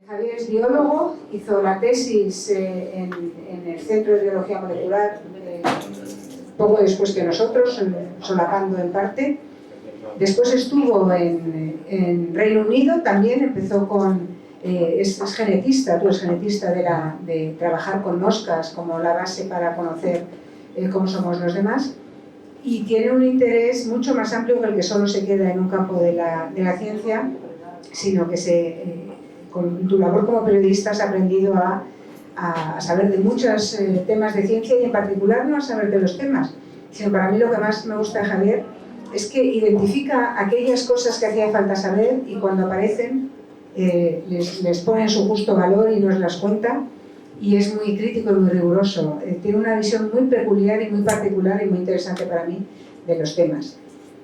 Javier es biólogo, hizo la tesis en el Centro de Biología Molecular poco después que nosotros, solapando en parte. Después estuvo en Reino Unido, también empezó con... es genetista, tú eres genetista de trabajar con moscas como la base para conocer cómo somos los demás, y tiene un interés mucho más amplio que el que solo se queda en un campo de la ciencia, sino que con tu labor como periodista has aprendido a saber de muchos temas de ciencia, y en particular no a saber de los temas, sino para mí lo que más me gusta de Javier es que identifica aquellas cosas que hacía falta saber, y cuando aparecen les pone en su justo valor y nos las cuenta, y es muy crítico y muy riguroso. Tiene una visión muy peculiar y muy particular y muy interesante para mí de los temas.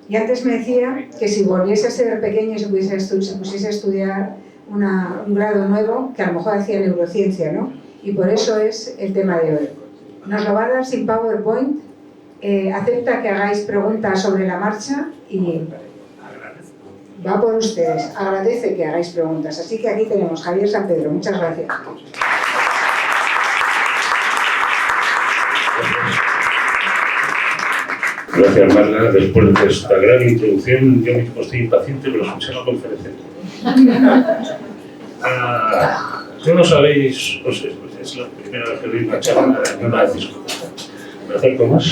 Y antes me decía que si volviese a ser pequeño y se pusiese a estudiar un grado nuevo, que a lo mejor hacía neurociencia, ¿no? Y por eso es el tema de hoy. Nos lo va a dar sin PowerPoint, acepta que hagáis preguntas sobre la marcha y va por ustedes. Agradece que hagáis preguntas. Así que aquí tenemos Javier San Pedro. Muchas gracias. Gracias, Marla. Después de esta gran introducción, yo mismo estoy impaciente por escuchar la conferencia. Yo no sabéis, pues es la primera vez que doy una charla en una discoteca. ¿Me acerco más?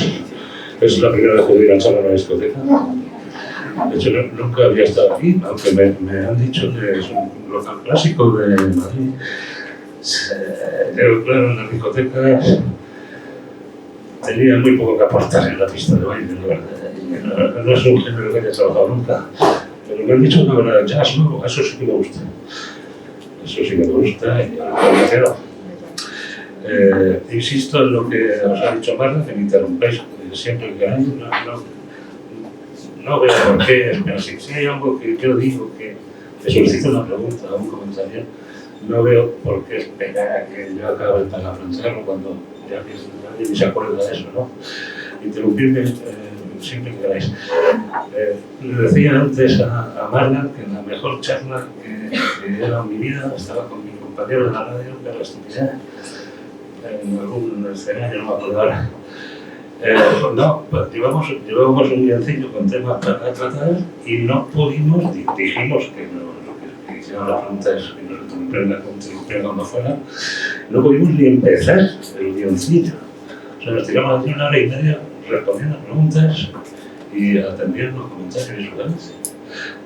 Es la primera vez que doy una charla en una discoteca. De hecho, nunca había estado aquí, aunque me han dicho que es un local clásico de Madrid. Yo, claro, en las discotecas tenía muy poco que aportar en la pista de baile, la verdad. No es un género que haya trabajado nunca, pero me han dicho que era jazz nuevo, eso sí que me gusta. Eso sí que me gusta y me quedo. Insisto en lo que os ha dicho Marla, que me interrumpáis siempre que queráis. No veo por qué, pero si hay algo que yo digo que solicito una pregunta o un comentario, no veo por qué esperar a que yo acabe para plantearlo cuando ya nadie ni se acuerda de eso, ¿no? Interrumpirme siempre que queráis. Le decía antes a Marla que la mejor charla que he dado en mi vida estaba con mi compañero de la radio, de la estupidez, en algún escenario, no me acuerdo ahora. No, pues llevábamos un guioncillo con temas para tratar y no pudimos, dijimos que hicieron las preguntas que nos interrumpieron cuando fuera, no pudimos ni empezar el guioncillo. O sea, nos tiramos aquí 1 hora y media respondiendo preguntas y atendiendo comentarios visuales.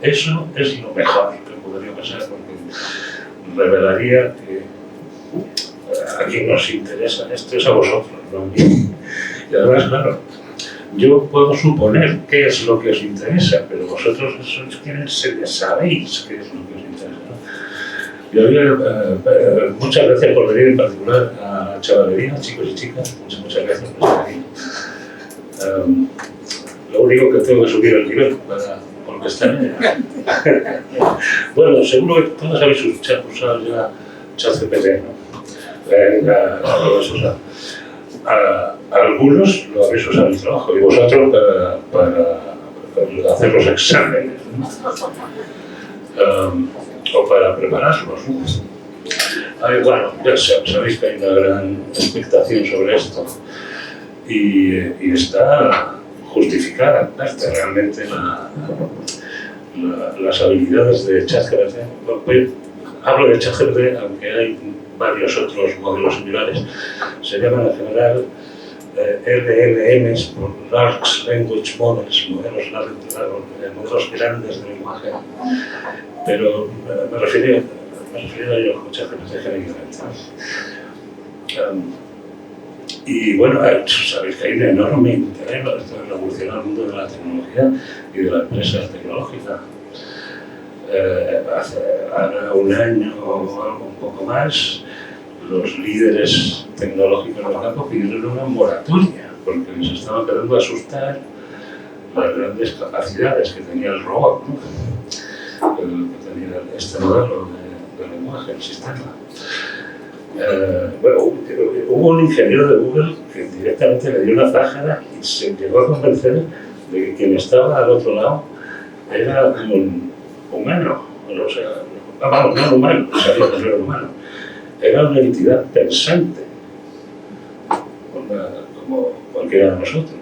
Eso es lo mejor que podría pasar, porque revelaría que a quien nos interesa esto es a vosotros, no a mí. Y además, claro, yo puedo suponer qué es lo que os interesa, pero vosotros sois quienes sabéis qué es lo que os interesa, ¿no? Yo muchas gracias por venir, en particular a la chavalería, chicos y chicas, muchas gracias por estar aquí. Lo único que tengo que subir el nivel porque está bien. Bueno, seguro que todos habéis usado ya ChatGPT, ¿no? Venga, todos usan. Algunos lo habéis usado en el trabajo y vosotros para hacer los exámenes, ¿no? O para prepararlos, ¿no? Bueno, ya sabéis que hay una gran expectación sobre esto y está justificada. Realmente las habilidades de ChatGPT. Hablo de ChatGPT, aunque hay varios otros modelos similares. Se llaman en general LLMs, Large Language Models, modelos grandes de lenguaje, pero me refiero a ellos como ChatGPT genéricamente. Y bueno, sabéis que hay un enorme interés en revolucionar el mundo de la tecnología y de la empresa tecnológica. Hace un año o algo un poco más, los líderes tecnológicos del campo pidieron una moratoria porque les estaba empezando a asustar las grandes capacidades que tenía el robot, ¿no? Que tenía este modelo de lenguaje, el sistema. Bueno, hubo un ingeniero de Google que directamente le dio una zájara y se llegó a convencer de que quien estaba al otro lado era un humano, o sea, vamos, no humano, sabía que no era humano, era una entidad pensante, como cualquiera de nosotros.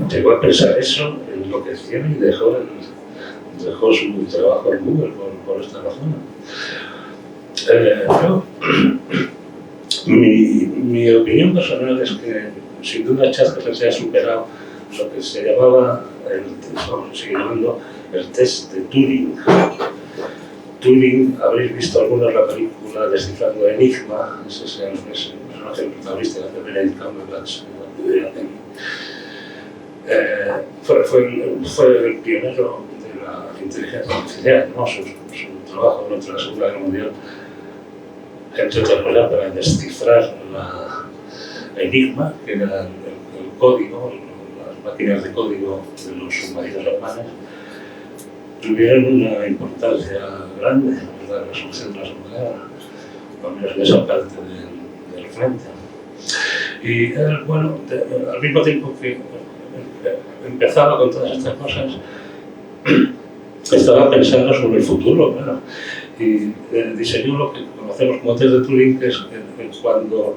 Llegó a pensar eso, enloqueció y dejó su trabajo en Google por esta razón. Mi opinión personal es que sin duda ChatGPT ha superado lo que se llamaba, sigue llamando, el test de Turing. Turing, habréis visto algunos la película Descifrando Enigma, ese es el personaje protagonista de la Benedict Cumberbatch. Fue el pionero de la inteligencia artificial, ¿no? Su trabajo durante la Segunda Guerra Mundial, entre otras cosas, para descifrar la Enigma, que era el código, las máquinas de código de los submarinos alemanes, tuvieron una importancia grande en la resolución de la Segunda Guerra, al menos en esa parte del frente. Y bueno, al mismo tiempo que empezaba con todas estas cosas, estaba pensando sobre el futuro, claro, y diseñó lo que conocemos como test de Turing, que es cuando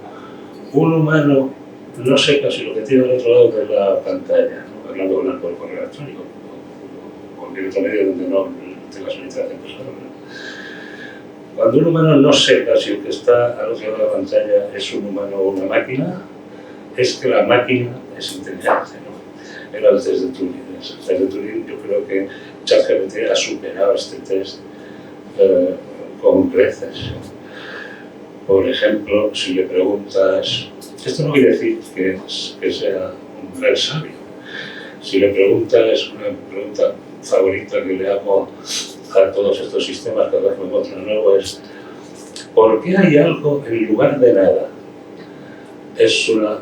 un humano no sepa si lo que tiene al otro lado de la pantalla, ¿no? Hablando por el correo electrónico o cualquier otro medio donde no tenga su interacción personal, ¿no? Cuando un humano no sepa si el que está al otro lado de la pantalla es un humano o una máquina, es que la máquina es inteligente, ¿no? Era el test de Turing. El test de Turing, yo creo que ChatGPT ha superado este test con creces. Por ejemplo, si le preguntas, esto no quiere decir que sea un gran sabio. Si le preguntas una pregunta favorita que le hago a todos estos sistemas cada vez que me encuentro de nuevo es ¿por qué hay algo en lugar de nada? Es una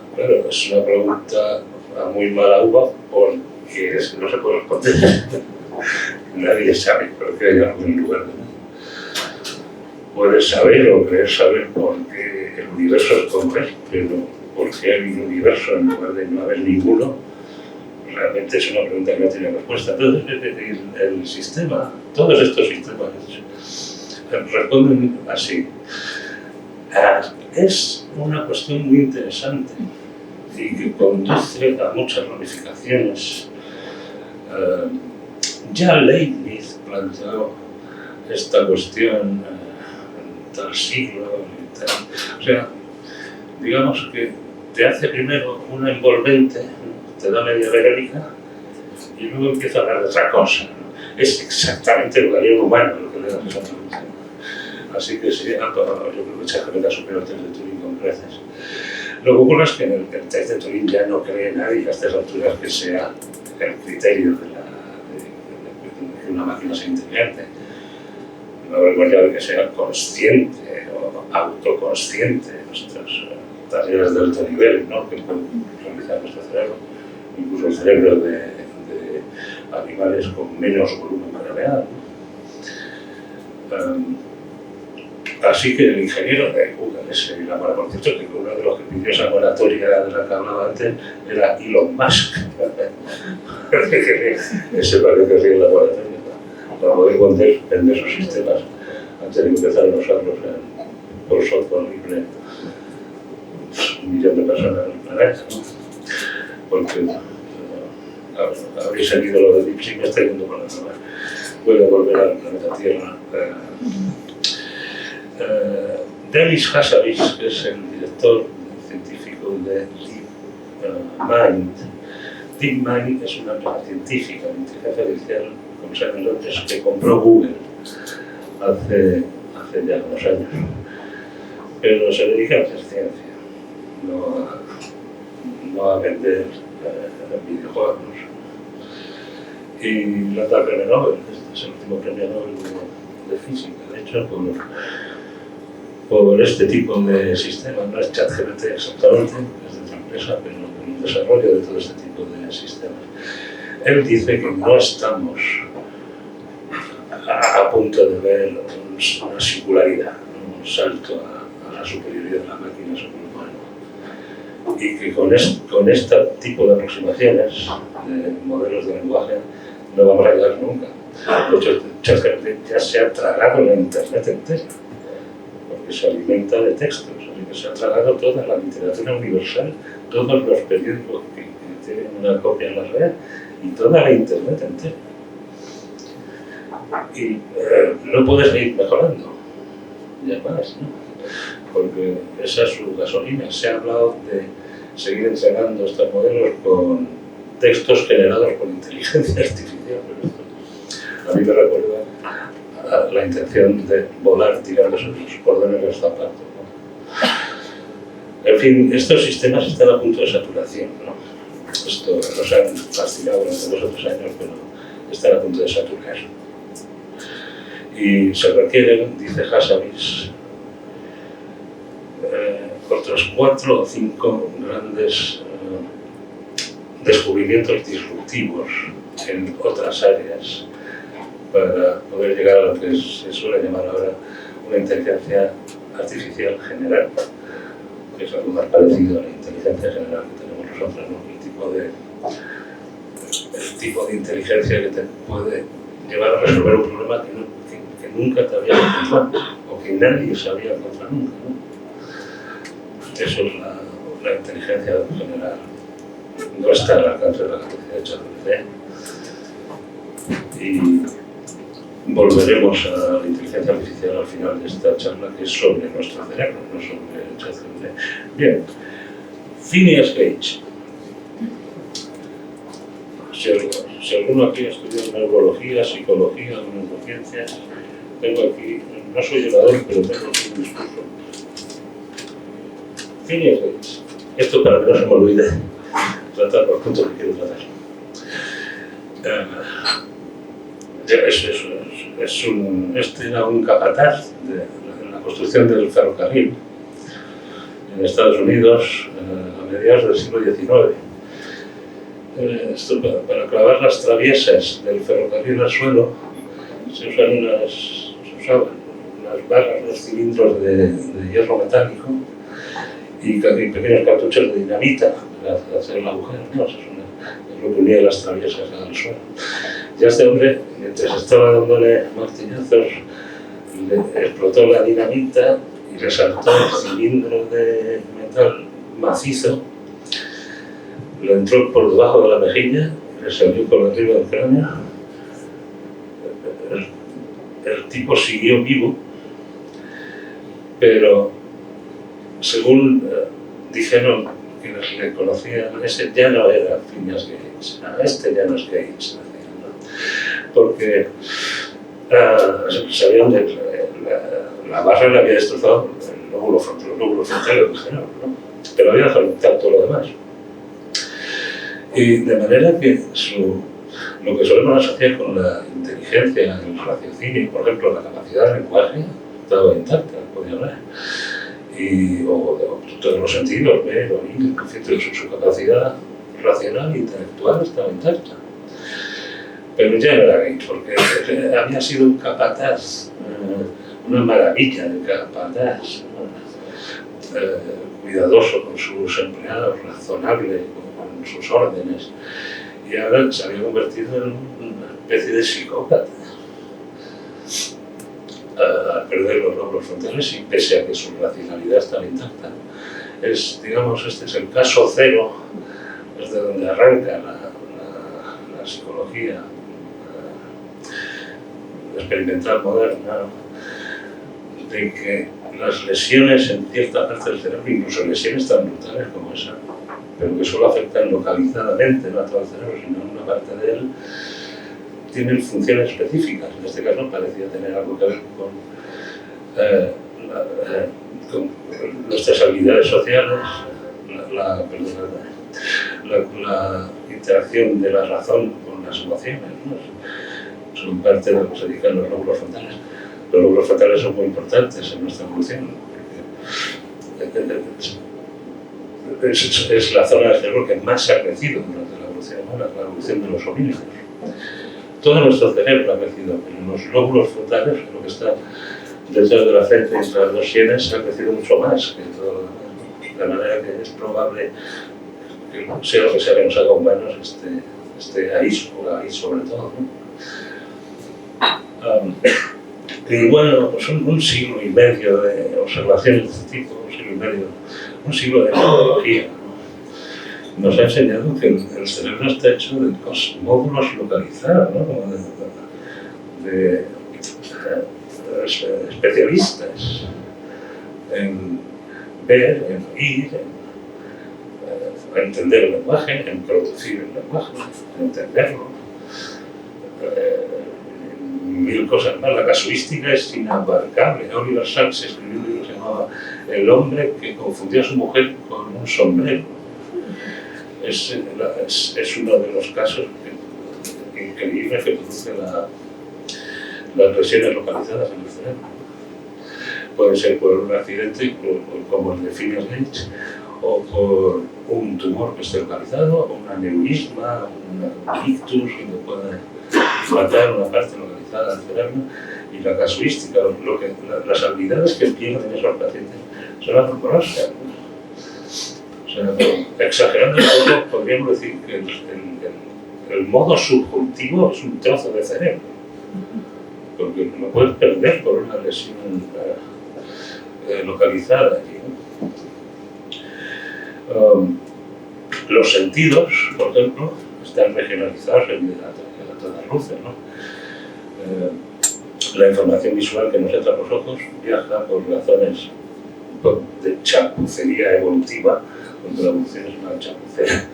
pregunta a muy mala uva porque es que no se puede responder. Nadie sabe por qué hay algo en lugar de nada. Puedes saber o creer saber por qué el universo es como es, pero ¿por qué hay un universo en lugar de no haber ninguno? Realmente es una pregunta que no tiene respuesta. Entonces, el sistema, todos estos sistemas responden así. Es una cuestión muy interesante y que conduce a muchas ramificaciones. Ya Leibniz planteó esta cuestión en tal siglo y tal. O sea, digamos que te hace primero una envolvente, te da media verónica y luego empieza a hablar de otra cosa, ¿no? Es exactamente lo que haría un humano lo que le das esa pregunta. Así que sí, yo creo que ChatGPT ha superado el test de Turing con creces. Lo que ocurre es que en el test de Turing ya no cree nadie a estas alturas que sea el criterio de que una máquina sea inteligente. No recuerda que sea consciente o autoconsciente de nuestras tareas de alto nivel, ¿no? Que pueden realizar nuestro cerebro, incluso el cerebro de animales con menos volumen cerebral, ¿no? Así que el ingeniero de Google, ese Lamora, por cierto, que uno de los que pidió esa moratoria de la que hablaba antes era Elon Musk. Ese parece que ríe la moratoria para poder vender sus sistemas antes de empezar a usarlos por software libre 1 millón de personas en el planeta, ¿no? Porque habréis seguido lo de DeepSeek, me está yendo por la nube. Puede volver al planeta Tierra. Demis Hassabis, que es el director científico de DeepMind. DeepMind es una empresa científica de inteligencia artificial, como saben en Londres, que compró Google hace ya unos años. Pero se dedica a hacer ciencia, no a vender videojuegos. Y la da el premio Nobel, este es el último premio Nobel de física, de hecho, por este tipo de sistemas. No es ChatGPT exactamente, es de otra empresa, pero en el desarrollo de todo este tipo de sistemas. Él dice que no estamos a punto de ver una singularidad, un salto a la superioridad de la máquina sobre el humano. Y que con este tipo de aproximaciones, de modelos de lenguaje, no vamos a llegar nunca. De hecho, ChatGPT ya se ha tragado la Internet entera, porque se alimenta de textos, así que se ha tragado toda la literatura universal, todos los periódicos que tienen una copia en la red y toda la Internet entera. Y no puedes seguir mejorando, ya más, ¿no? Porque esa es su gasolina. Se ha hablado de seguir entrenando estos modelos con textos generados por inteligencia artificial, pero esto a mí me recuerda a la intención de volar tirándose los cordones del zapato, ¿no? En fin, estos sistemas están a punto de saturación, ¿no? Esto nos han fascinado durante 2 o 3 años, pero están a punto de saturar. Y se requieren, dice Hassabis, otros 4 o 5 grandes descubrimientos disruptivos en otras áreas para poder llegar a lo que se suele llamar ahora una inteligencia artificial general, que es algo más parecido a la inteligencia general que tenemos nosotros, ¿no? El tipo de inteligencia que te puede llevar a resolver un problema que nunca te había encontrado o que nadie se había encontrado nunca, ¿no? Eso es la inteligencia general. No está al alcance de la capacidad de ChatGPT. Y volveremos a la inteligencia artificial al final de esta charla, que es sobre nuestro cerebro, no sobre ChatGPT. Bien, Phineas Gage. Si alguno aquí ha estudiado neurología, psicología o neurociencias, tengo aquí, no soy orador, pero tengo aquí un discurso. Phineas Gage. Esto para que no se me olvide tratar los puntos que quiero tratar. Este era un capataz de la construcción del ferrocarril en Estados Unidos a mediados del siglo XIX. Esto para clavar las traviesas del ferrocarril al suelo se usaban unas barras, unos cilindros de hierro metálico y pequeños cartuchos de dinamita para hacer el agujero, ¿no? Eso es lo que unía las traviesas al suelo. Ya este hombre, mientras estaba dándole martillazos, le explotó la dinamita y le saltó el cilindro de metal macizo, le entró por debajo de la mejilla y le salió por arriba del cráneo. El tipo siguió vivo, pero según dijeron quienes le conocían, ese ya no era Phineas Gage, este ya no es Gage, ¿no? Porque sabían que la barra le había destrozado el lóbulo frontal del cerebro, ¿no? Pero había dejado intacto todo lo demás. Y de manera que lo que solemos asociar con la inteligencia, el raciocinio, por ejemplo, la capacidad de lenguaje, estaba intacta, podía hablar. O todos los sentidos, ver, oír, su capacidad racional e intelectual estaba intacta. Pero ya no era Gage, porque había sido un capataz, una maravilla de capataz, cuidadoso con sus empleados, razonable con sus órdenes, y ahora se había convertido en una especie de psicópata. A perder los lóbulos frontales y pese a que su racionalidad estaba intacta. Digamos, este es el caso cero, desde donde arranca la psicología experimental moderna, de que las lesiones en cierta parte del cerebro, incluso lesiones tan brutales como esa, pero que solo afectan localizadamente, no a todo el cerebro, sino a una parte de él, tienen funciones específicas. En este caso parecía tener algo que ver con nuestras habilidades sociales, la interacción de la razón con las emociones, ¿no? Son parte de lo que se dedican los lóbulos frontales. Los lóbulos frontales son muy importantes en nuestra evolución, porque es la zona del cerebro que más ha crecido durante la evolución humana, la evolución de los homínidos. Todo nuestro cerebro ha crecido, pero los lóbulos frontales, lo que está detrás de la frente y entre las dos sienes, ha crecido mucho más que todo lo demás. De manera que es probable que sea lo que sea que nos haga humanos, ahí sobre todo, ¿no? Y bueno, pues un siglo y medio de observaciones de este tipo, un siglo de metodología, ¿no? Nos ha enseñado que el cerebro está hecho de módulos localizados, ¿no? Como de especialistas en ver, en oír, en entender el lenguaje, en producir el lenguaje, en entenderlo. Mil cosas más. La casuística es inabarcable. Oliver Sacks escribió un libro que se llamaba El hombre que confundió a su mujer con un sombrero. Es uno de los casos increíbles que produce las lesiones localizadas en el cerebro. Puede ser por un accidente como el de Phineas Gage, o por un tumor que esté localizado, o un aneurisma, un ictus que puede matar una parte localizada del cerebro. Y la casuística, las habilidades que pierden esos pacientes son asombrosas. O sea, exagerando un poco, podríamos decir que el modo subjuntivo es un trozo de cerebro, porque lo puedes perder por una lesión localizada allí, ¿no? Los sentidos, por ejemplo, están regionalizados a todas luces, ¿no? La información visual que nos entra a los ojos viaja por razones de chapucería evolutiva, cuando la evolución es una chapucera.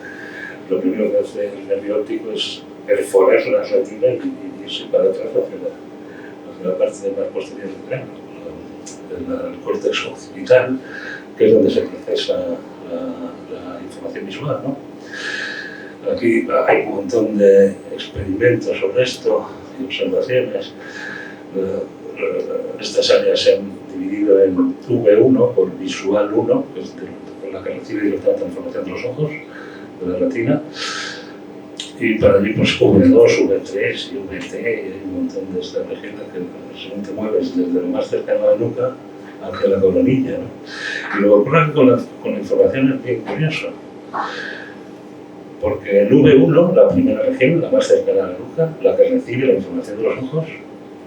Lo primero que hace el nervio óptico es perforar la retina y irse para atrás hacia la parte más posterior del cerebro, el córtex occipital, que es donde se procesa la información visual, ¿no? Aquí hay un montón de experimentos sobre esto y observaciones. Estas áreas se han dividido en V1 por visual 1, que es la que recibe directamente la información de los ojos, de la retina, y para allí pues V2, V3 y VT, y hay un montón de estas regiones que según te mueves desde lo más cercano a la nuca hacia la coronilla, ¿no? Y luego con la información es bien curioso, porque el V1, la primera región, la más cercana a la nuca, la que recibe la información de los ojos,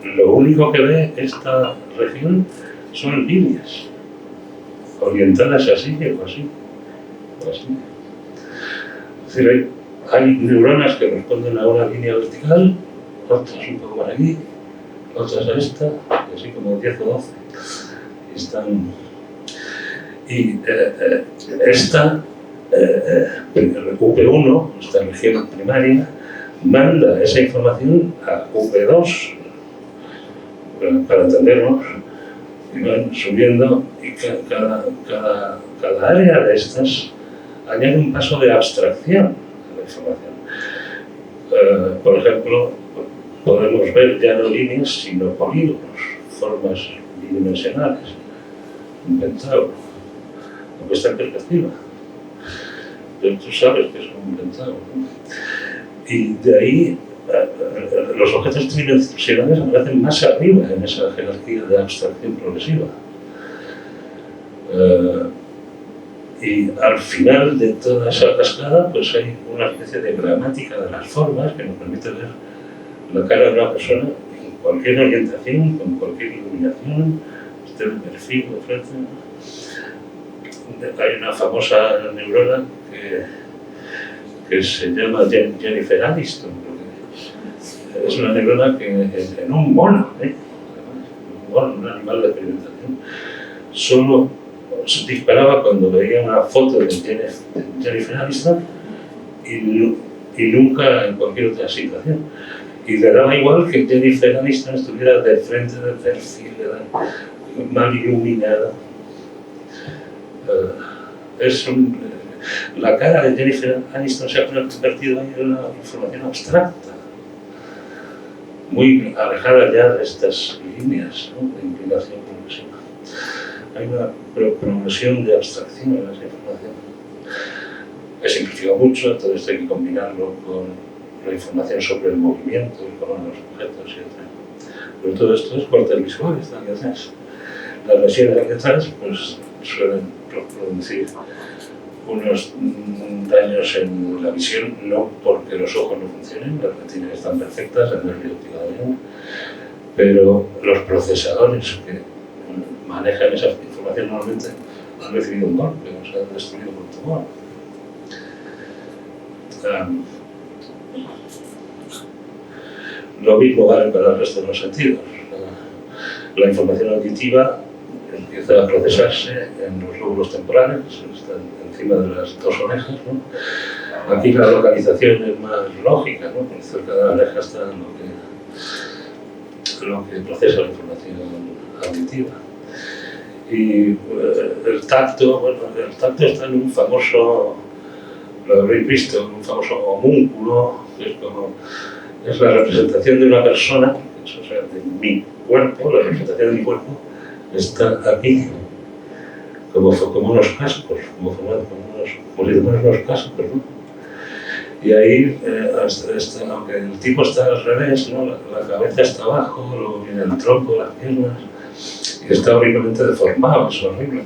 lo único que ve esta región son líneas orientadas así o así, o así. Es decir, hay neuronas que responden a una línea vertical, otras un poco más aquí, otras a esta, y así como 10 o 12. Y esta V1, esta región primaria, manda esa información a V2 para entendernos, y van subiendo, y cada área de estas añade un paso de abstracción a la información. Por ejemplo, podemos ver ya no líneas, sino polígonos, formas bidimensionales, un pentágono, aunque está en perspectiva. Pero tú sabes que es un pentágono, ¿no? Y de ahí los objetos tridimensionales aparecen más arriba en esa jerarquía de abstracción progresiva. Y al final de toda esa cascada pues hay una especie de gramática de las formas que nos permite ver la cara de una persona en cualquier orientación, con cualquier iluminación, esté de perfil o frente, ¿no? Hay una famosa neurona que se llama Jennifer Aniston, porque es una neurona que en un mono, un animal de experimentación, solo se disparaba cuando veía una foto de Jennifer Aniston y nunca en cualquier otra situación. Y le daba igual que Jennifer Aniston estuviera de frente, de perfil, mal iluminada. La cara de Jennifer Aniston se ha convertido en una información abstracta, muy alejada ya de estas líneas, ¿no?, de inclinación progresiva. Hay una progresión de abstracción en esa información. He simplificado mucho, todo esto hay que combinarlo con la información sobre el movimiento, el color de los objetos y etc. Pero todo esto es cortes visuales, aquí atrás. Las lesiones aquí atrás pues, suelen producir unos daños en la visión, no porque los ojos no funcionen, las retinas están perfectas, el nervio óptico también, pero los procesadores que manejan esa información normalmente han recibido un golpe, o se han destruido por tumor. Lo mismo vale para el resto de los sentidos. La información auditiva empieza a procesarse en los lóbulos temporales, están encima de las dos orejas, ¿no? Aquí la localización es más lógica, ¿no? Porque cerca de la oreja está lo que procesa la información auditiva. Y el tacto está en un famoso, lo habréis visto, un famoso homúnculo, que es la representación de una persona, o sea, de mi cuerpo, la representación de mi cuerpo está aquí, como unos cascos, como si fueran unos cascos, ¿no? Y ahí, aunque el tipo está al revés, ¿no? La cabeza está abajo, luego viene el tronco, las piernas, y está horriblemente deformado, es horrible,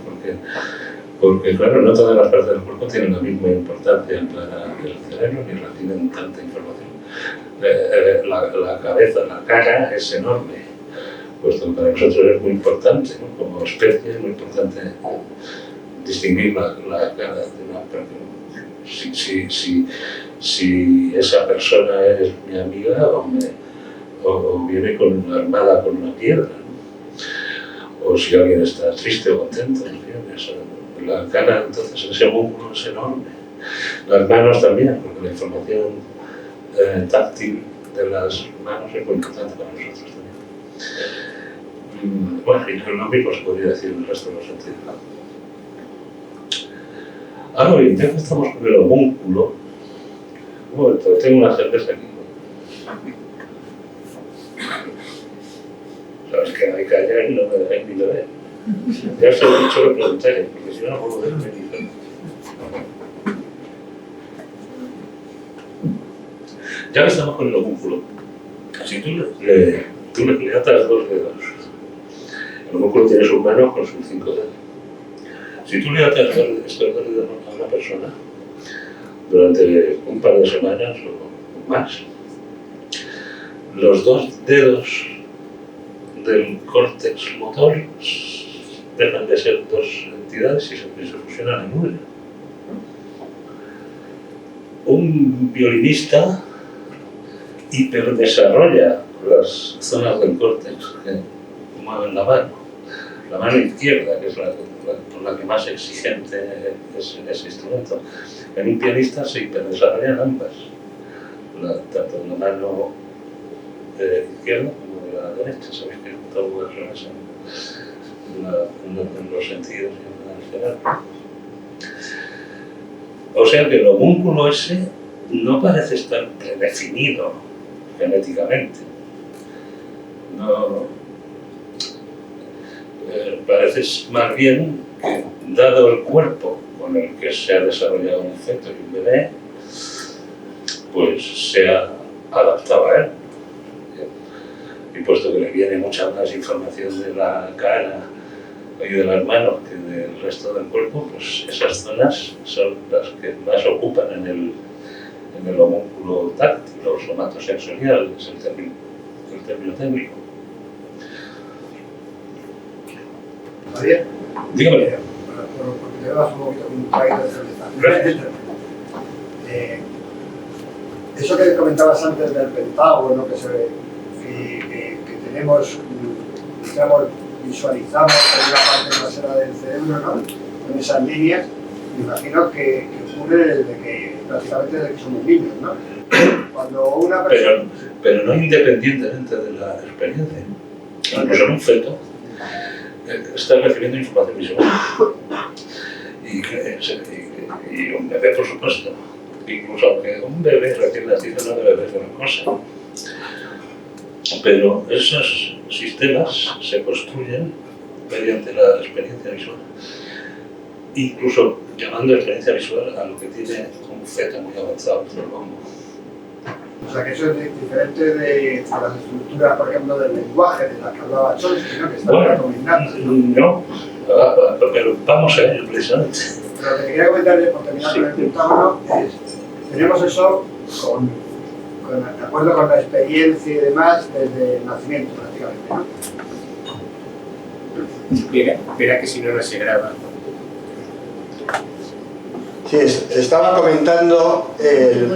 porque claro, no todas las partes del cuerpo tienen la misma importancia para el cerebro ni reciben tanta información. La cabeza, la cara es enorme, puesto que para nosotros es muy importante, ¿no? Como especie es muy importante distinguir la cara de una persona. Si esa persona es mi amiga o viene armada con una piedra, ¿no? O si alguien está triste o contento, ¿no? La cara, entonces, ese músculo es enorme. Las manos también, porque la información táctil de las manos es muy importante para nosotros también. Bueno, y lo mismo se podría decir del resto de los sentidos. Ahora bien, ya que estamos con el homúnculo, un momento, tengo una cerveza aquí. Sabes que hay que callar y no me dejáis ni beber. Ya os he dicho que preguntéis, porque si no, no puedo verme ni ver. Ya que estamos con el homúnculo, si tú le atas dos dedos, el homúnculo tiene sus manos con sus 5 dedos. Si tú le atas estos dos dedos a una persona durante un par de semanas o más, los 2 dedos del córtex motor dejan de ser 2 entidades y se fusionan en una. Un violinista hiperdesarrolla las zonas del córtex que mueven la mano izquierda, que es la que más exigente es ese instrumento. En un pianista se hiperdesarrollan ambas, tanto la mano izquierda como la derecha. Sabéis que todo es revés en los sentidos y en general. O sea que el homúnculo ese no parece estar predefinido genéticamente. No, parece más bien que, dado el cuerpo con el que se ha desarrollado un feto y un bebé, pues se ha adaptado a él. Y puesto que le viene mucha más información de la cara y de las manos que del resto del cuerpo, pues esas zonas son las que más ocupan en el homúnculo táctil, o somatosensorial, es el término técnico. Javier, Dígame. porque te vas un poquito con un traguito de cerveza. Eso que comentabas antes del Pentágono, que tenemos, digamos, visualizamos en la parte trasera del cerebro, ¿no? En esas líneas, me imagino que ocurre prácticamente desde que somos niños, ¿no? Cuando una persona... Pero no independientemente de la experiencia. Incluso en un feto está recibiendo información visual. Y un bebé, por supuesto. Incluso aunque un bebé recién nacido no debe ver una cosa. Pero esos sistemas se construyen mediante la experiencia visual. Incluso llamando experiencia visual a lo que tiene un feto muy avanzado. O sea que eso es diferente de las estructuras, por ejemplo, del lenguaje de las que hablaba Chomsky, ¿no? Que están recomendadas, ¿no? No, pero vamos a ello precisamente. Pero lo que quería comentarle, por terminar con el Pentágono, es tenemos eso de acuerdo con la experiencia y demás desde el nacimiento prácticamente, ¿no? Espera que si no se graba. Sí, estaba comentando Este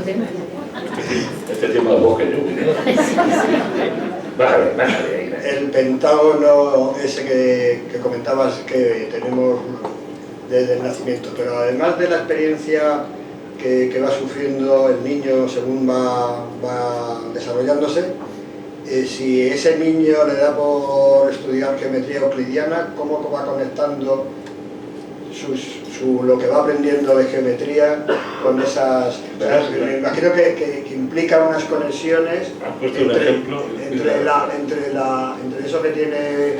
tema de boca, yo. Bájale. el pentágono ese que comentabas que tenemos desde el nacimiento, pero además de la experiencia que va sufriendo el niño según va desarrollándose, si ese niño le da por estudiar geometría euclidiana, ¿cómo va conectando lo que va aprendiendo de geometría con esas... me imagino que implica unas conexiones entre eso que tiene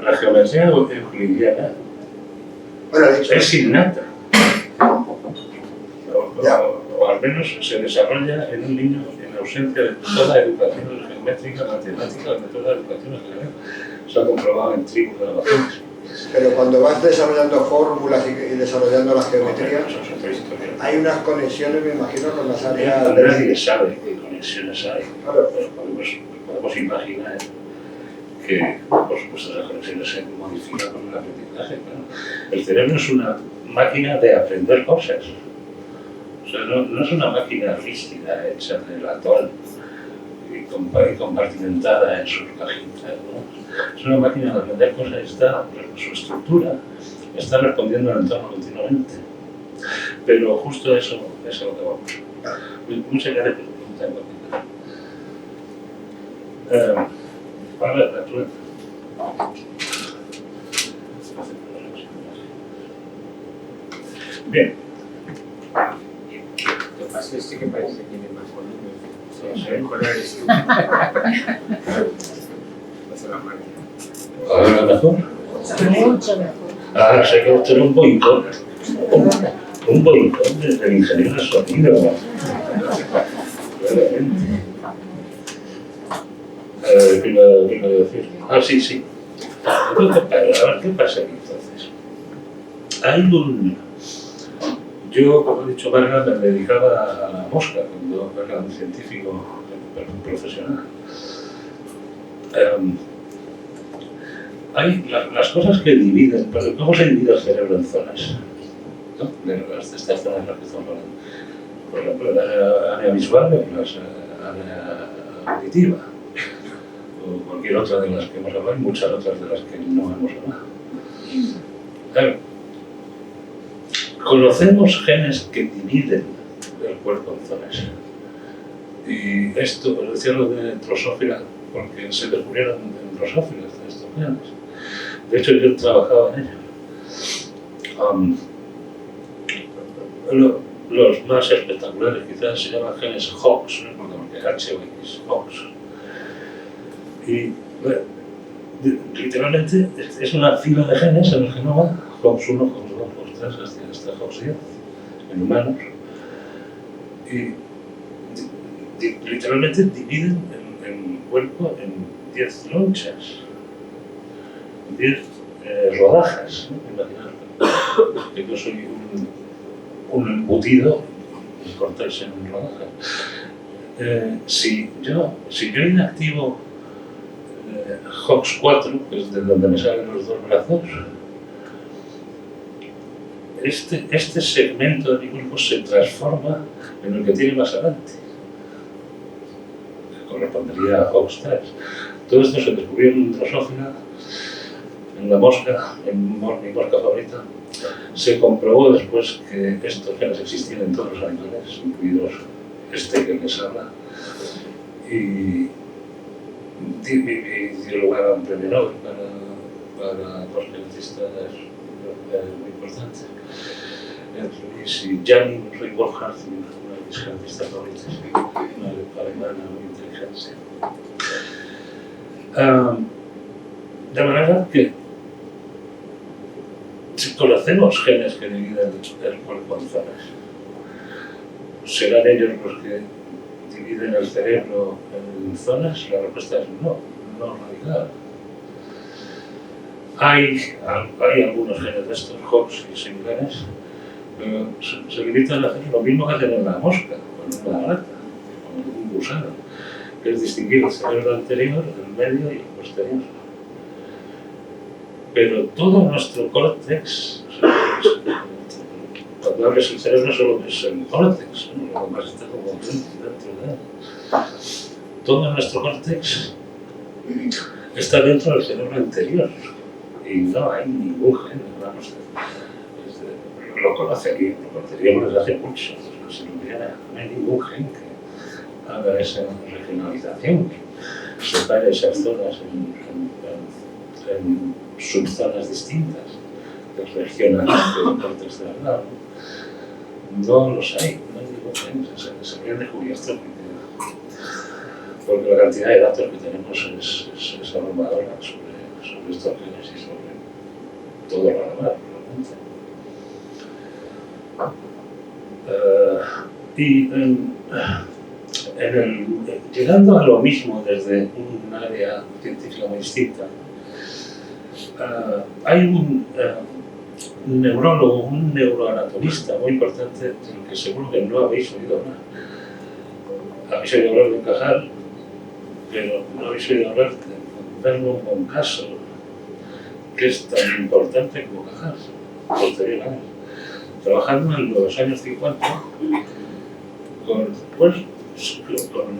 La geometría euclidiana es innata. O al menos se desarrolla en un niño en ausencia de toda educación geométrica, matemática, de toda educación en general. Se ha comprobado en tribus de grabaciones. Pero cuando vas desarrollando fórmulas y desarrollando la geometría, hay unas conexiones, me imagino, con las áreas... Nadie sabe qué conexiones hay, Claro. pero podemos imaginar que, por supuesto, esas conexiones se modifican con el aprendizaje. Claro. El cerebro es una máquina de aprender cosas. O sea, no es una máquina rígida hecha de latón y compartimentada en sus cajitas, ¿no? Es una máquina de aprender cosas, su estructura está respondiendo al entorno continuamente. Pero justo eso es lo que vamos. Muchas gracias por la pregunta. A ver, la pregunta. Bien. Lo que pasa es que parece que tiene más volumen. Sí. El color es la máquina. ¿Ahora mejor? Mucho mejor. Ahora sé que usted es un boicot. Un boicot del ingeniero de sonido. Realmente. ¿Qué iba a decir? Sí. A ver, ¿qué pasa aquí entonces? Hay yo, como he dicho, Vargas me dedicaba a la mosca cuando era un científico profesional. Hay las cosas que dividen, ¿cómo se divide el cerebro en zonas? ¿No? De estas zonas de las que estamos hablando. Por ejemplo, la área visual y la área auditiva. O cualquier otra de las que hemos hablado y muchas otras de las que no hemos hablado. Conocemos genes que dividen el cuerpo en zonas. Y esto, por decirlo de drosófila, porque se descubrieron en drosófilas de estos genes. De hecho, yo trabajaba en ello. Los más espectaculares quizás se llaman genes Hox, no recuerdo porque H o X, Hox. Y literalmente es una fila de genes en el genoma, Hox 1, Hox 2, Hox 3, hasta Hox 10, en humanos. Y literalmente dividen el cuerpo en 10 lonchas, 10 rodajas, ¿no? Imaginaos que yo soy un embutido y cortáis en rodajas. Si yo inactivo Hox 4, que es de donde me salen los dos brazos, este segmento de mi cuerpo se transforma en el que tiene más adelante, que correspondería a Hox 3. Todo esto se descubrió en drosófila, en la mosca, en mi mosca favorita. Se comprobó después que estos genes existían en todos los animales, incluidos este que les habla, y dio lugar a un premio Nobel para dos genetistas muy importantes. Luis y Janny Reingoldhardt, una de mis genetistas favoritas, una alemana muy inteligente. De manera que si conocemos genes que dividen el cuerpo en zonas, ¿serán ellos los que dividen el cerebro en zonas? La respuesta es no radical. Hay algunos genes de estos, Hox y similares, pero se limitan a hacer lo mismo que hacen en la mosca, con una rata, cursado, que es distinguir el cerebro anterior, el medio y el posterior. Pero todo nuestro córtex, cuando abres el cerebro solo ves el córtex, ¿no? Lo demás está como dentro de él. Todo nuestro córtex está dentro del cerebro anterior y no hay ningún gen, vamos, lo conoceríamos desde hace mucho, si lo hubiera, no hay ningún gen que haga esa regionalización, que separe esas zonas en subzonas distintas, de regionales del córtex cerebral. No los hay, no hay ningún gen, se habían descubierto porque la cantidad de datos que tenemos es abrumadora sobre estos genes y sobre todo lo demás, realmente. Llegando a lo mismo desde un área científica muy distinta, hay un neurólogo, un neuroanatomista muy importante del que seguro que no habéis oído hablar. Habéis oído hablar de Cajal, pero no habéis oído hablar de Vernon von Kastel, que es tan importante como Cajal, posteriormente, trabajando en los años 50 con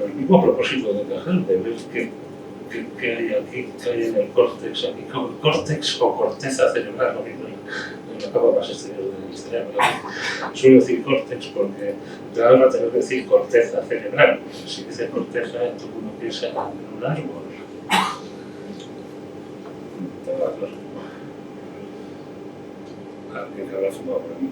el mismo propósito de Cajal, de ver qué hay aquí, qué hay en el córtex, aquí, córtex o corteza cerebral, ¿no? En la capa más exterior del cerebro. Suelo decir córtex porque te van a tener que decir corteza cerebral. Si dice corteza, todo uno piensa en un árbol. Alguien que habrá fumado por aquí.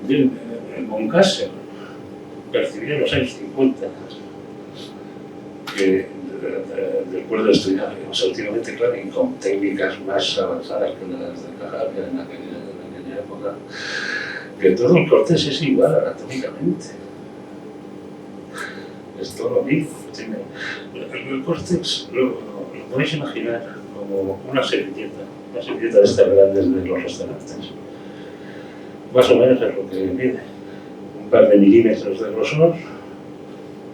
Bien, von Kastel percibió en los años 50 que, después de estudiar exhaustivamente, claro, y con técnicas más avanzadas que las de Cajal en aquella época, que todo el córtex es igual anatómicamente. Es todo lo mismo. El córtex lo podéis imaginar como una servilleta de estas grandes de los restaurantes. Más o menos es lo que mide. Un par de milímetros de grosor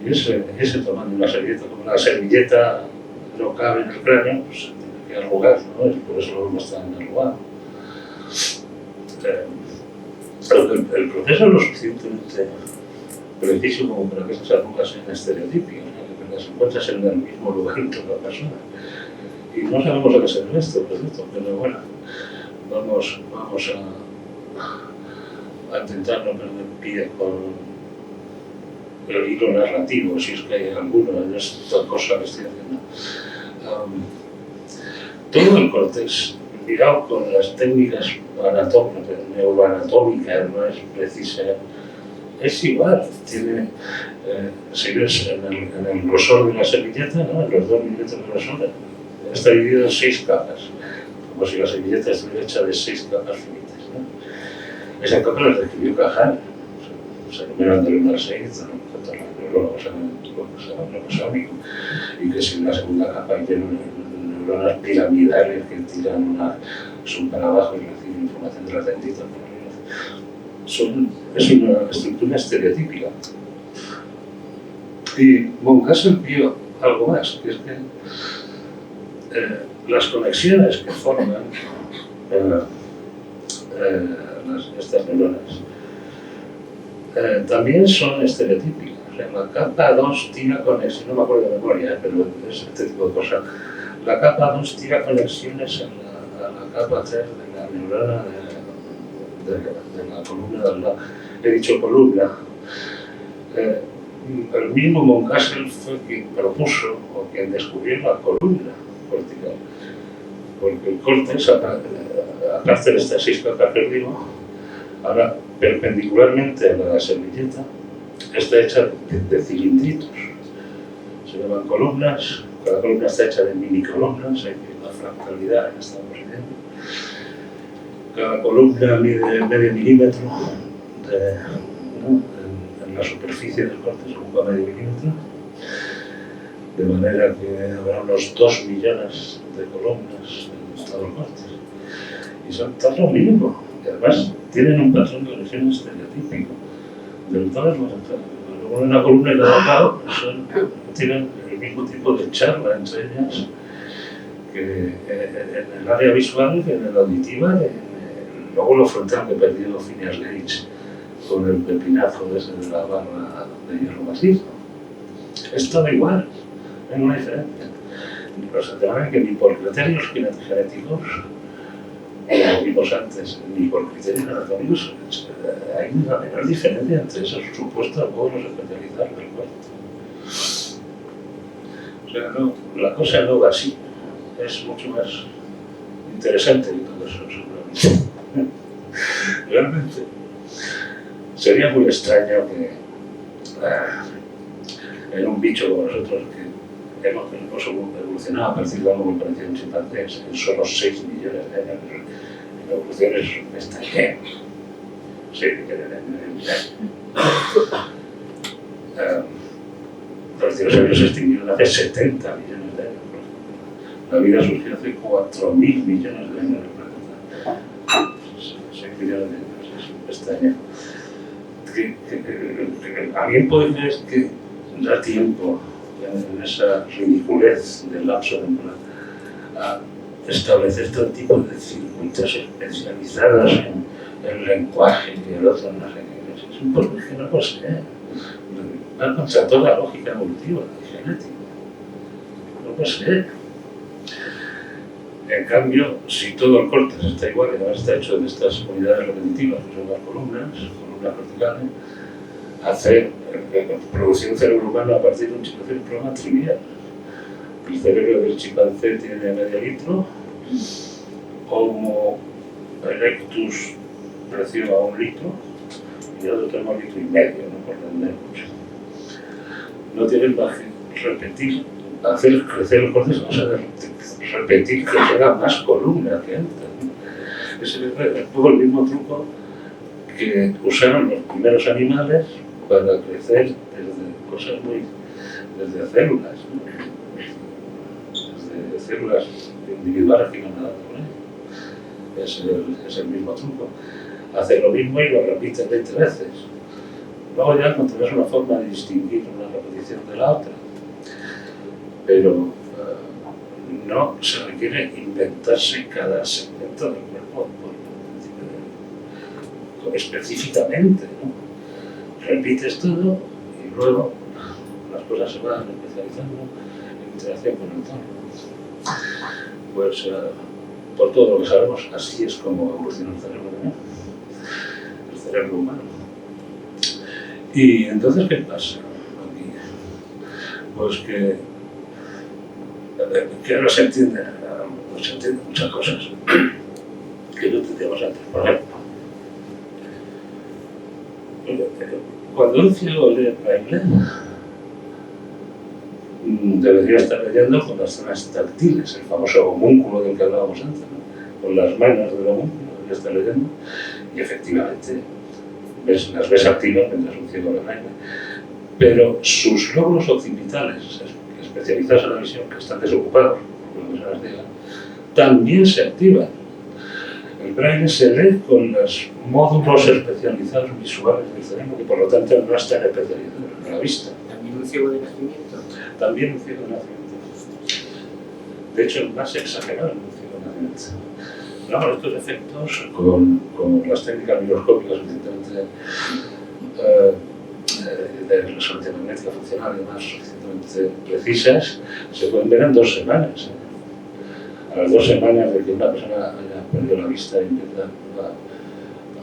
y ese tamaño, una servilleta. Como la servilleta no cabe en el cráneo, pues se tiene que arrugar, ¿no? Y por eso lo vemos tan arrugado. El proceso es lo suficientemente preciso como para que esas arrugas sean estereotípicas, ¿no? Que las encuentras en el mismo lugar en toda la persona. Y no sabemos a qué se debe esto, pero bueno, vamos a intentar no perder pie con el hilo narrativo, si es que hay alguno en esta cosa que estoy haciendo. Todo el córtex, mirado con las técnicas neuroanatómicas, no es precisa, es igual. Tiene, si ves en el grosor de la servilleta, ¿no? En los 2 milímetros de grosor, está dividido en 6 capas, como si la servilleta estuviera hecha de 6 capas finitas, ¿no? Esas capas las describió Cajal, se enumeran del 1 al 6, ¿no? Los neurólogos saben lo que son, y que si en la segunda capa hay neuronas piramidales que tiran son para abajo y reciben información de las dendritas. Es una estructura estereotípica. Y von Kastel vio algo más, que es que las conexiones que forman estas neuronas también son estereotípicas. En la capa 2 tira conexiones, no me acuerdo de memoria, pero es este tipo de cosas. La capa 2 tira conexiones a la capa 3 de la neurona de la columna del lado. He dicho columna. El mismo von Kastel fue quien propuso o quien descubrió la columna cortical. Porque el córtex, aparte de estas 6 capas que digo, ahora perpendicularmente a la servilleta, está hecha de cilindritos. Se llaman columnas, cada columna está hecha de minicolumnas, hay una fractalidad que estamos viendo. Cada columna mide medio milímetro en la superficie del córtex, ocupa medio milímetro, de manera que habrá unos 2 millones de columnas en todo el córtex. Y son todo lo mínimo. Y además tienen un patrón de lesión estereotípico. De todas las luego en una columna y cada lado tienen el mismo tipo de charla entre ellas que en el área visual, en el auditiva, en el lóbulo frontal que perdió Phineas Gage con el pepinazo de la barra de hierro macizo. Es todo igual, no hay una diferencia. Los antemandan que ni por criterios genéticos, como vimos antes, ni por criterios anatómicos, hay una menor diferencia entre esos supuestos modos de especializar del cuerpo. O sea, no, la cosa no va así. Es mucho más interesante que todo eso, seguramente. Realmente sería muy extraño que en un bicho como nosotros, que hemos evolucionado a partir de algo muy parecido a un chimpancé en solo 6 millones de años, la evolución es extraña. 6 millones de años. Los dinosaurios se extinguieron hace 70 millones de años. La vida surgió hace 4.000 millones de años. 6 millones de años, es extraño. ¿Alguien puede creer que da tiempo en esa ridiculez del lapso temporal a establecer todo tipo de circuitos especializadas en el lenguaje y el otro no sé qué? Es un porqué que no posee. Va contra toda lógica evolutiva y genética. No posee. En cambio, si todo el córtex está igual, que además está hecho de estas unidades repetitivas, que son las columnas verticales, producir un cerebro humano a partir de un chimpancé es un problema trivial. El cerebro del chimpancé tiene medio litro, Homo erectus creció a 1 litro y nosotros tenemos 1,5 litros, no por entender mucho. No tienen más que repetir, hacer crecer el córtex, o sea, repetir que tenga más columnas que antes. Es un poco el mismo truco que usaron los primeros animales para crecer desde cosas desde células, ¿no? Desde células individuales que iban nadando con ellas. Es el mismo truco. Hace lo mismo y lo repite 20 veces. Luego ya encontrarás una forma de distinguir una repetición de la otra. Pero no se requiere inventarse cada segmento del cuerpo específicamente, ¿no? Repites todo y luego las cosas se van especializando en interacción con el entorno. Pues por todo lo que sabemos, así es como evoluciona el cerebro humano. El cerebro humano. Y entonces, ¿qué pasa aquí? Pues que no se entienden muchas cosas que no entendíamos antes. Por ejemplo, cuando un ciego lee braille, debería estar leyendo con las zonas táctiles, el famoso homúnculo del que hablábamos antes, ¿no? Con las manos del homúnculo debería estar leyendo, y efectivamente las ves activas mientras un ciego lee braille. Pero sus lóbulos occipitales, especializados en la visión, que están desocupados, por lo que se las diga, también se activan. El braille se lee con los módulos especializados visuales del cerebro, que por lo tanto no están especializados en la vista. ¿También un ciego de nacimiento? También un ciego de nacimiento. De hecho, el más exagerado en un ciego de nacimiento. No, estos efectos, con las técnicas microscópicas suficientemente de resonancia magnética funcional y demás suficientemente precisas, se pueden ver en 2 semanas. A las 2 semanas de que una persona haya perdido la vista y empieza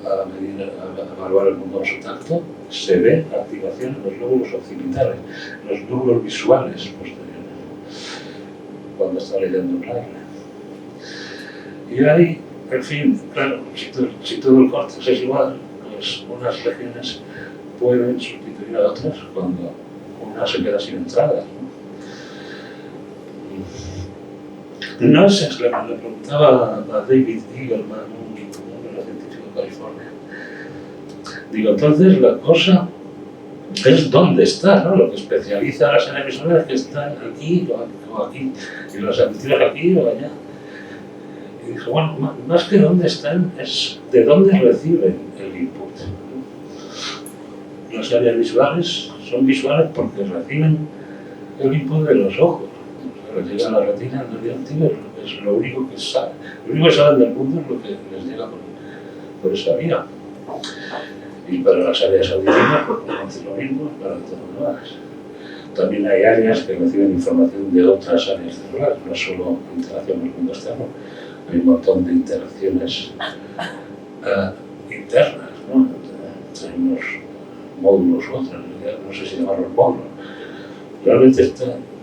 a evaluar el mundo con su tacto, se ve la activación en los lóbulos occipitales, los lóbulos visuales posteriores, cuando está leyendo braille. Y ahí, en fin, claro, si todo el córtex es igual, pues unas regiones pueden sustituir a otras cuando una se queda sin entradas, ¿no? No sé, le preguntaba a David Eagleman, un científico de California. Digo, entonces la cosa es dónde está, ¿no? Lo que especializa a las emisoras que están aquí o aquí, y las auditivas aquí o allá. Y dije, bueno, más que dónde están, es de dónde reciben el input. Las áreas visuales son visuales porque reciben el input de los ojos. O sea, les llega a la retina, el nervio es lo único que saben. Lo único que saben del mundo es lo que les llega por esa vía. Y para las áreas auditivas es lo mismo para todas las demás. También hay áreas que reciben información de otras áreas celulares, no solo interacción con el mundo externo. Hay un montón de interacciones internas, ¿no? Hay unos módulos u otros, no sé si llamarlos módulos. Realmente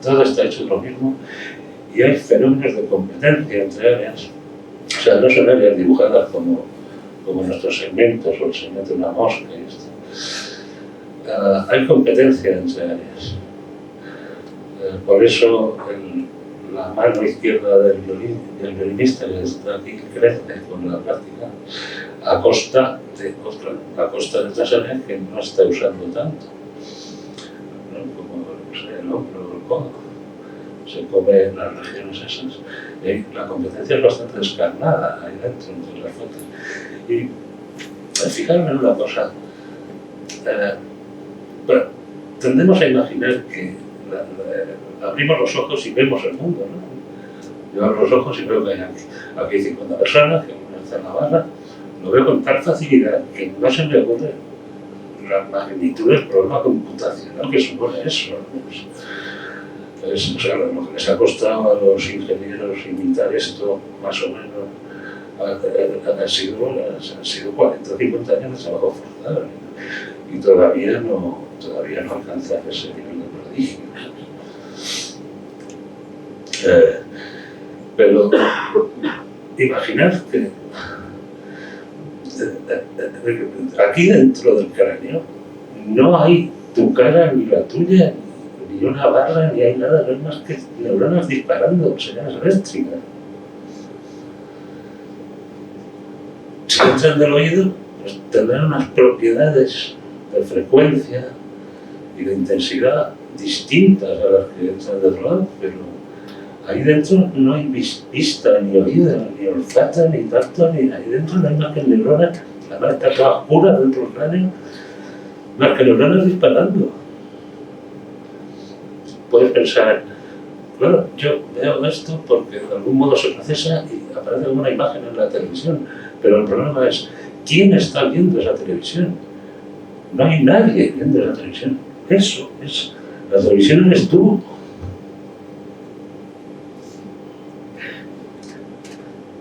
todo está hecho de lo mismo y hay fenómenos de competencia entre áreas. O sea, no son áreas dibujadas como nuestros segmentos o el segmento de una mosca y esto. Hay competencia entre áreas. Por eso la mano izquierda del violinista que está aquí crece con la práctica a costa de otras áreas que no está usando tanto, ¿no? Como el hombro o el codo. Se come las regiones esas. La competencia es bastante descarnada ahí dentro de las fotos. Y fijarme en una cosa, bueno, tendemos a imaginar que abrimos los ojos y vemos el mundo, ¿no? Yo abro los ojos y veo que hay aquí 50 personas, que una está en la barra, lo veo con tal facilidad que no se me ocurre la magnitud del problema computacional que supone eso, ¿no? O sea, lo que les ha costado a los ingenieros imitar esto, más o menos, han sido 40 o 50 años de trabajo forzado, y todavía no alcanzan ese nivel de prodigio. Pero imaginad que aquí dentro del cráneo no hay tu cara ni la tuya, ni una barra, ni hay nada, no es más que neuronas disparando señales eléctricas. Si entran del oído, pues tendrán unas propiedades de frecuencia y de intensidad distintas a las que entran del otro lado, pero ahí dentro no hay vista, ni oído, ni olfato, ni tacto, ni ahí dentro no hay más que neuronas, la mano está toda oscura dentro del cráneo, más que neuronas disparando. Puedes pensar, claro, yo veo esto porque de algún modo se procesa y aparece alguna imagen en la televisión, pero el problema es, ¿quién está viendo esa televisión? No hay nadie viendo esa televisión. Eso es, la televisión eres tú.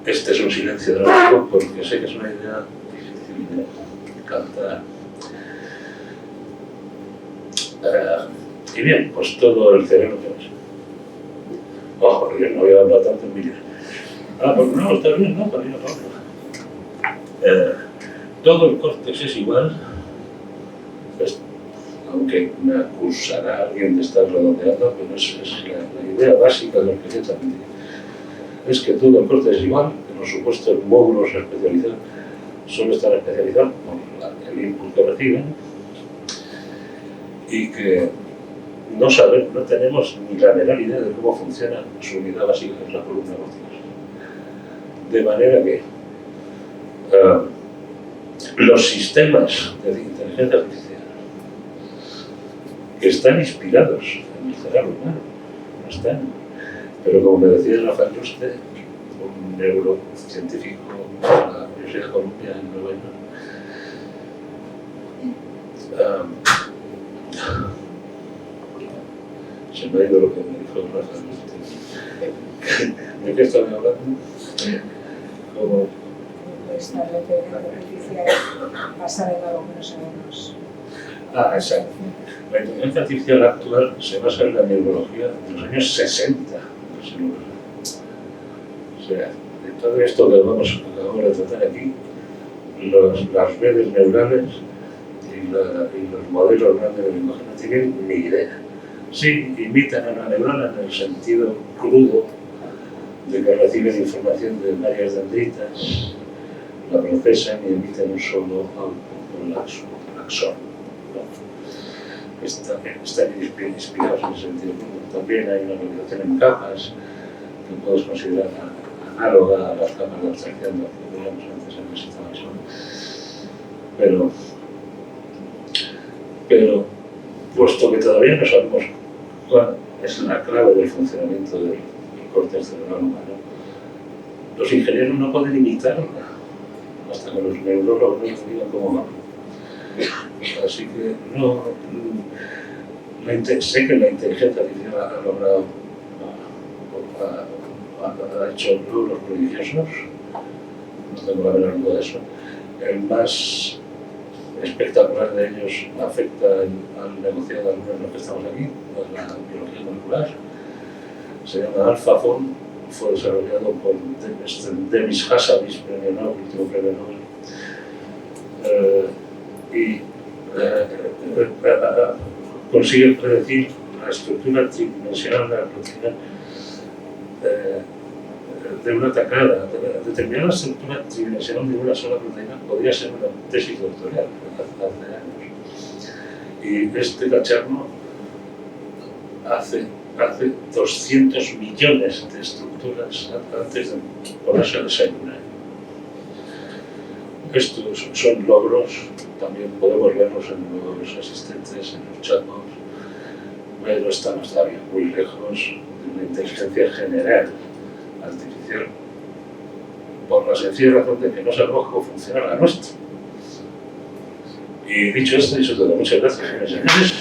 Este es un silencio dramático porque sé que es una idea difícil de captar. Y bien, pues todo el cerebro que es. Ojo, yo no voy a hablar tanto en vídeo. Pues no, está bien, ¿no? Para ir a otro. Todo el córtex es igual, pues, aunque me acusará alguien de estar redondeando, pero es la idea básica de lo que yo también digo. Es que todo el córtex es igual, que los supuestos módulos especializados solo están especializados por el input que reciben y que no tenemos ni la menor idea de cómo funciona su unidad básica, que es la columna cortical. De manera que los sistemas de inteligencia artificial que están inspirados en el cerebro humano, no están. Pero como me decía Rafael Juste, un neurocientífico de la Universidad de Columbia en Nueva York, se me ha ido lo que me dijo Rafael Juste. ¿De qué estaba hablando? Como Esta inteligencia artificial basada en algo que no sabemos. Exacto. La inteligencia artificial actual se basa en la neurología de los años 60. O sea, de todo esto que acabamos de tratar aquí, las redes neurales y los modelos grandes de lenguaje no tienen ni idea. Sí, imitan a la neurona en el sentido crudo de que reciben información de varias dendritas, la procesan y emiten un solo axón. Están inspirados en ese sentido. También hay una organización en capas que puedes considerar análoga a las capas de abstracción que veíamos antes en el sistema visual. Pero, puesto que todavía no sabemos cuál es la clave del funcionamiento del córtex cerebral humano, los ingenieros no pueden imitarla hasta que los neurólogos no digan cómo va. Así que sé que la inteligencia artificial ha logrado, ha hecho logros prodigiosos, no tengo la menor duda de eso. El más espectacular de ellos afecta al negociado de los que estamos aquí, la biología molecular. Se llama AlphaFold, fue desarrollado por Demis Hassabis, premio Nobel, último premio Nobel, y consigue predecir la estructura tridimensional de la proteína de una tacada. Determinar la estructura tridimensional de una sola proteína podría ser una tesis doctoral hace años. Y este cacharro hace 200 millones de estructuras antes de ponerse a desayunar. Estos son logros, también podemos verlos en los asistentes, en los chatbots, pero estamos todavía muy lejos de una inteligencia general artificial, por la sencilla razón de que no sabemos cómo funciona la nuestra. Y dicho esto, muchas gracias, señores.